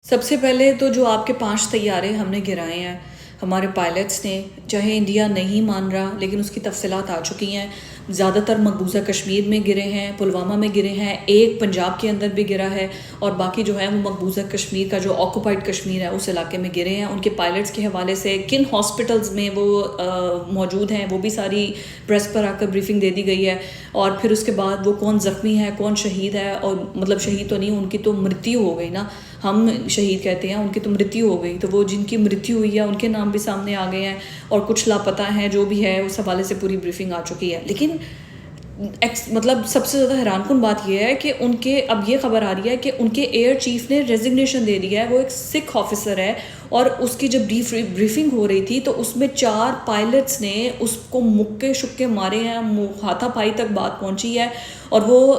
سب سے پہلے تو جو آپ کے 5 طیارے ہم نے گرائے ہیں ہمارے پائلٹس نے، چاہے انڈیا نہیں مان رہا لیکن اس کی تفصیلات آ چکی ہیں. زیادہ تر مقبوضہ کشمیر میں گرے ہیں، پلوامہ میں گرے ہیں، ایک پنجاب کے اندر بھی گرا ہے، اور باقی جو ہے وہ مقبوضہ کشمیر کا جو آکوپائڈ کشمیر ہے اس علاقے میں گرے ہیں. ان کے پائلٹس کے حوالے سے کن ہاسپٹلز میں وہ موجود ہیں وہ بھی ساری پریس پر آ کر بریفنگ دے دی گئی ہے. اور پھر اس کے بعد وہ کون زخمی ہے، کون شہید ہے، اور مطلب شہید تو نہیں، ان کی تو مرتیو ہو گئی نا، ہم شہید کہتے ہیں، ان کی تو مرتیو ہو گئی. تو وہ جن کی مرتیو ہوئی ہے ان کے نام بھی سامنے آ گئے ہیں، اور کچھ لاپتہ ہیں، جو بھی ہے اس حوالے سے پوری بریفنگ آ چکی ہے. لیکن مطلب سب سے زیادہ حیران کن بات یہ ہے کہ ان کے اب یہ خبر آ رہی ہے کہ ان کے ایئر چیف نے ریزگنیشن دے دیا ہے. وہ ایک سکھ آفیسر ہے، اور اس کی جب بریفنگ ہو رہی تھی تو اس میں 4 پائلٹس نے اس کو مکے شکے مارے ہیں، ہاتھا پائی تک بات پہنچی ہے. اور وہ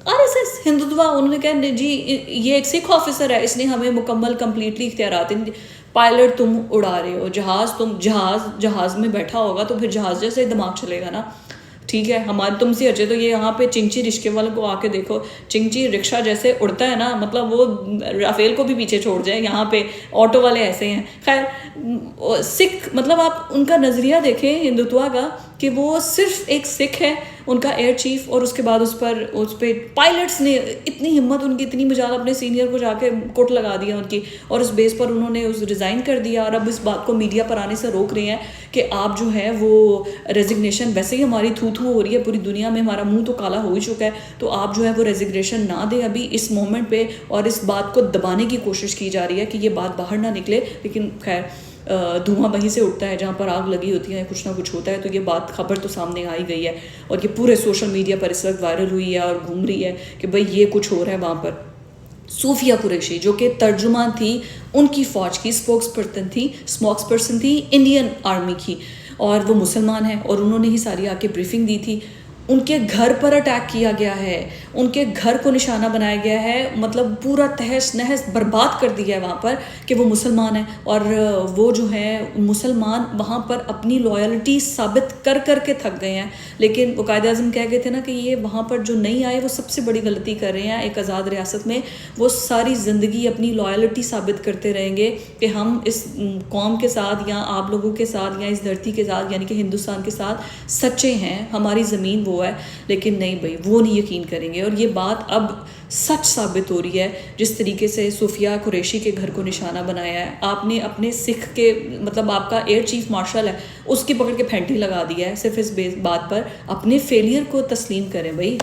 RSS ہندوتوا، انہوں نے کہا جی یہ ایک سکھ آفیسر ہے، اس نے ہمیں مکمل کمپلیٹلی اختیارات ہیں. پائلٹ تم اڑا رہے ہو جہاز میں بیٹھا ہوگا تو پھر جہاز جیسے دماغ چلے گا نا. ٹھیک ہے، ہمارے تم سے اچھے تو یہ یہاں پہ چنچی رکشے والے کو آ کے دیکھو، چنچی رکشہ جیسے اڑتا ہے نا، مطلب وہ رافیل کو بھی پیچھے چھوڑ جائے. یہاں پہ آٹو والے ایسے ہیں. خیر، سکھ مطلب آپ ان کا نظریہ دیکھیں ہندوتوا کا، کہ وہ صرف ایک سکھ ہے ان کا ایئر چیف، اور اس کے بعد اس پہ پائلٹس نے اتنی ہمت، ان کی اتنی مجال اپنے سینئر کو جا کے کوٹ لگا دیا ان کی، اور اس بیس پر انہوں نے ریزائن کر دیا. اور اب اس بات کو میڈیا پر آنے سے روک رہے ہیں کہ آپ جو ہے وہ ریزگنیشن، ویسے ہی ہماری تھو ہو رہی ہے پوری دنیا میں، ہمارا منہ تو کالا ہو ہی چکا ہے، تو آپ جو ہے وہ ریزگنیشن نہ دیں ابھی اس مومنٹ پہ. اور اس بات کو دبانے کی کوشش کی جا رہی ہے کہ یہ بات باہر نہ نکلے. لیکن خیر، دھواں وہیں سے اٹھتا ہے جہاں پر آگ لگی ہوتی ہے، کچھ نہ کچھ ہوتا ہے. تو یہ بات خبر تو سامنے آئی گئی ہے، اور یہ پورے سوشل میڈیا پر اس وقت وائرل ہوئی ہے اور گھوم رہی ہے کہ بھئی یہ کچھ ہو رہا ہے وہاں پر. صوفیہ قریشی جو کہ ترجمان تھی ان کی فوج کی، اسپوکس پرسن تھی انڈین آرمی کی، اور وہ مسلمان ہیں، اور انہوں نے ہی ساری آ کے بریفنگ دی تھی. ان کے گھر پر اٹیک کیا گیا ہے، ان کے گھر کو نشانہ بنایا گیا ہے، مطلب پورا تہس نہس برباد کر دیا ہے وہاں پر کہ وہ مسلمان ہیں. اور وہ جو ہے مسلمان وہاں پر اپنی لویلٹی ثابت کر کے تھک گئے ہیں. لیکن وہ قائد اعظم کہہ گئے تھے نا کہ یہ وہاں پر جو نہیں آئے وہ سب سے بڑی غلطی کر رہے ہیں. ایک آزاد ریاست میں وہ ساری زندگی اپنی لویلٹی ثابت کرتے رہیں گے کہ ہم اس قوم کے ساتھ، یا آپ لوگوں کے ساتھ، یا اس دھرتی کے ساتھ، یعنی کہ ہندوستان کے ساتھ سچے ہیں، ہماری زمین وہ ہے. لیکن نہیں بھائی، وہ نہیں یقین کریں گے. اور یہ بات اب سچ ثابت ہو رہی ہے، جس طریقے سے صوفیہ قریشی کے گھر کو نشانہ بنایا ہے. آپ نے اپنے سکھ کے مطلب آپ کا ایئر چیف مارشل ہے، اس کی پکڑ کے پھینٹی لگا دیا ہے صرف اس بات پر. اپنے فیلئر کو تسلیم کریں بھائی.